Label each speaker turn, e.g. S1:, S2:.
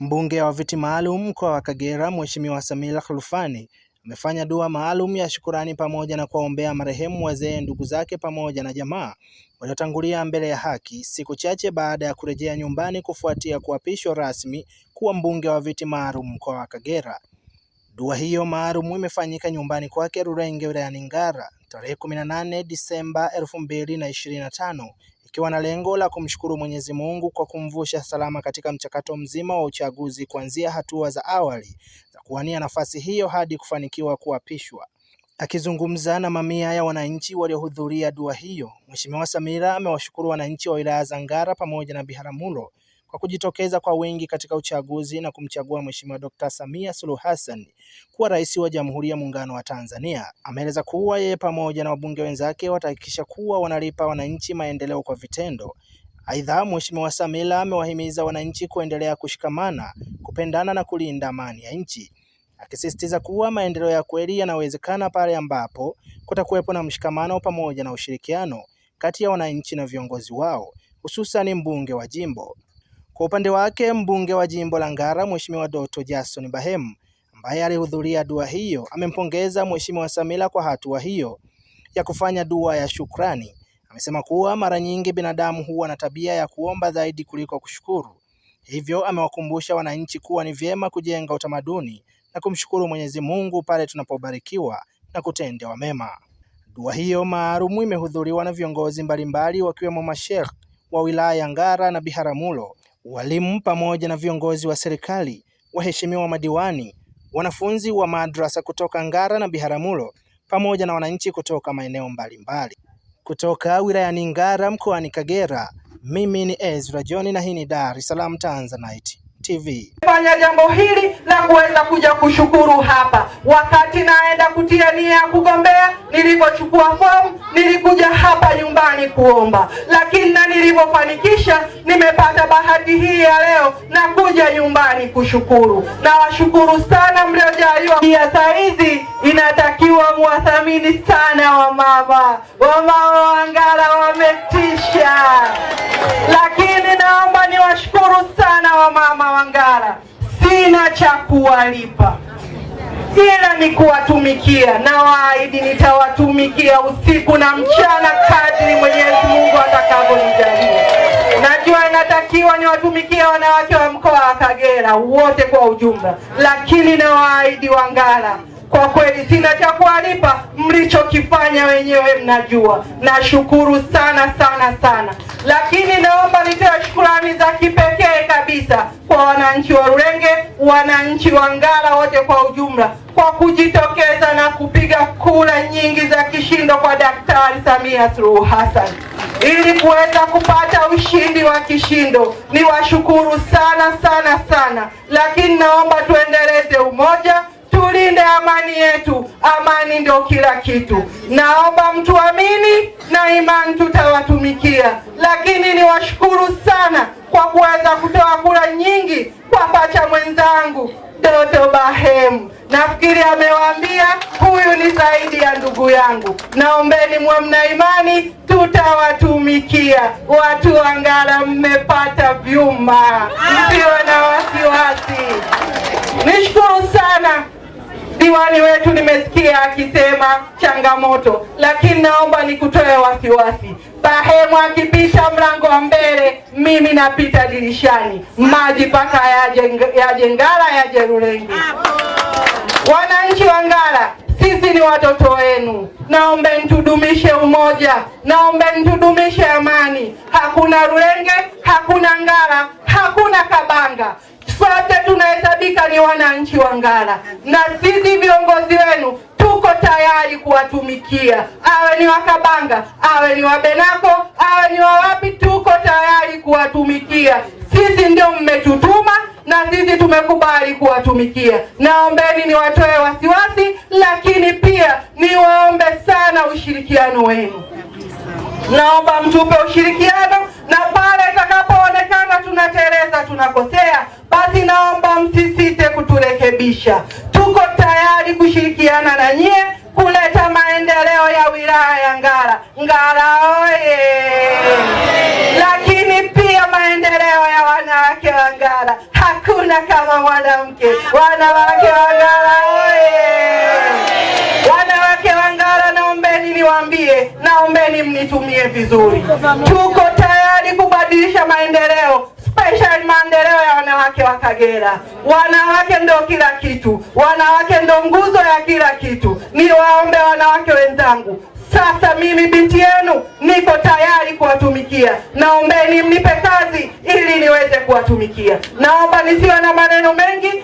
S1: Mbunge wa viti maalum mkoa wa Kagera, Mheshimiwa Samila Khalfani amefanya dua maalum ya shukurani pamoja na kuwaombea marehemu wazee, ndugu zake pamoja na jamaa waliotangulia mbele ya haki, siku chache baada ya kurejea nyumbani kufuatia kuapishwa rasmi kuwa mbunge wa viti maalum mkoa wa Kagera. Dua hiyo maalum imefanyika nyumbani kwake Rulenge wilayani Ngara tarehe 18 Disemba 2025, ikiwa na lengo la kumshukuru Mwenyezi Mungu kwa kumvusha salama katika mchakato mzima wa uchaguzi, kuanzia hatua za awali za kuwania nafasi hiyo hadi kufanikiwa kuapishwa. Akizungumza na mamia ya wananchi waliohudhuria dua hiyo, Mheshimiwa Samila amewashukuru wananchi wa wilaya za Ngara pamoja na Biharamulo kwa kujitokeza kwa wingi katika uchaguzi na kumchagua Mheshimiwa Dr. Samia Suluhu Hassan kuwa rais wa Jamhuri ya Muungano wa Tanzania. Ameeleza kuwa yeye pamoja na wabunge wenzake watahakikisha kuwa wanalipa wananchi maendeleo kwa vitendo. Aidha, Mheshimiwa Samila amewahimiza wananchi kuendelea kushikamana, kupendana na kulinda amani ya nchi, akisisitiza kuwa maendeleo ya kweli yanawezekana pale ambapo kutakuwepo na mshikamano pamoja na ushirikiano kati ya wananchi na viongozi wao, hususan mbunge wa jimbo. Kwa upande wake, mbunge wa jimbo la Ngara Mheshimiwa Doto Jason Bahemu, ambaye alihudhuria dua hiyo, amempongeza Mheshimiwa Samila kwa hatua hiyo ya kufanya dua ya shukrani. Amesema kuwa mara nyingi binadamu huwa na tabia ya kuomba zaidi kuliko kushukuru. Hivyo amewakumbusha wananchi kuwa ni vyema kujenga utamaduni na kumshukuru Mwenyezi Mungu pale tunapobarikiwa na kutendewa mema. Dua hiyo maalum imehudhuriwa na viongozi mbalimbali wakiwemo masheikh wa wilaya ya Ngara na Biharamulo, walimu pamoja na viongozi wa serikali, waheshimiwa madiwani, wanafunzi wa madrasa kutoka Ngara na Biharamulo pamoja na wananchi kutoka maeneo mbalimbali. Kutoka wilayani Ngara mkoani Kagera, mimi ni Ezra John na hii ni Dar es Salaam Tanzanite TV.
S2: Fanya jambo hili la kuweza kuja kushukuru hapa. Wakati naenda kutia nia ya kugombea, nilipochukua fomu, nilikuja hapa nyumbani kuomba. Lakini na nilipofanikisha, nimepata bahati hii ya leo na kuja nyumbani kushukuru. Na washukuru sana mliojaliwa. Pia saa hizi inatakiwa muwathamini sana wamama. Wamama wa Ngara wametisha. Lakini naomba niwashukuru sana wamama wa Ngara. Sina cha kuwalipa ila ni kuwatumikia, na waahidi nitawatumikia usiku na mchana kadri Mwenyezi Mungu atakavyonijalia. Najua inatakiwa niwatumikie wanawake wa mkoa wa Kagera wote kwa ujumla, lakini na waahidi wa Ngara, kwa kweli sina cha kuwalipa, mlichokifanya wenyewe mnajua. Nashukuru sana sana sana. Lakini naomba nitoe shukrani za kipekee kabisa kwa wananchi wa Rulenge, wananchi wa Ngara wote kwa ujumla, kwa kujitokeza na kupiga kura nyingi za kishindo kwa Daktari Samia Suluhu Hassan ili kuweza kupata ushindi wa kishindo. Niwashukuru sana sana sana. Lakini naomba tuendeleze umoja, tulinde amani yetu. Amani ndio kila kitu. Naomba mtuamini na imani tutawatumikia. Lakini niwashukuru sana kwa kuweza kutoa kura nyingi kwa pacha mwenzangu Doto Bahemu. Nafikiri amewaambia huyu ni zaidi ya ndugu yangu. Naombeni mwe mna imani, tutawatumikia. Watu wa Ngara mmepata vyuma, msiwe na wasiwasi. Nishukuru sana diwani wetu, nimesikia akisema changamoto, lakini naomba nikutoe wasiwasi. Bahemu akipita mlango wa mbele, mimi napita dirishani. Maji paka yaje Ngara, yaje Rulenge. Wananchi wa Ngara, sisi ni watoto wenu. Naombeni tudumishe umoja, naombeni tudumishe amani. Hakuna Rulenge, hakuna Ngara, hakuna Kabanga. Sote tunahesabika ni wananchi wa Ngara, na sisi viongozi wenu tuko tayari kuwatumikia. Awe ni wa Kabanga, awe ni wa Benako, awe ni wa wapi, tuko tayari kuwatumikia. Sisi ndio mmetutuma na sisi tumekubali kuwatumikia. Naombeni niwatoe wasiwasi, lakini pia niwaombe sana ushirikiano wenu. Naomba mtupe ushirikiano, na pale itakapoonekana tunateleza, tunakosea, basi naomba msisite kuturekebisha. Tuko tayari kushirikiana na nyie kuleta maendeleo ya wilaya ya Ngara. Ngara oye! Lakini pia maendeleo ya wanawake wa Ngara. hakuna kama mwanamke. Wanawake wa Ngara oye! Wanawake wa Ngara, naombeni niwaambie, naombeni mnitumie vizuri. Tuko tayari kubadilisha maendeleo, special maendeleo ya wanawake wa Kagera. Wanawake ndo kila kitu, wanawake ndo nguzo ya kila kitu. Niwaombe wanawake wenzangu, sasa mimi binti yenu niko tayari kuwatumikia. Naombeni mnipe kazi ili niweze kuwatumikia. Naomba nisiwe na maneno mengi,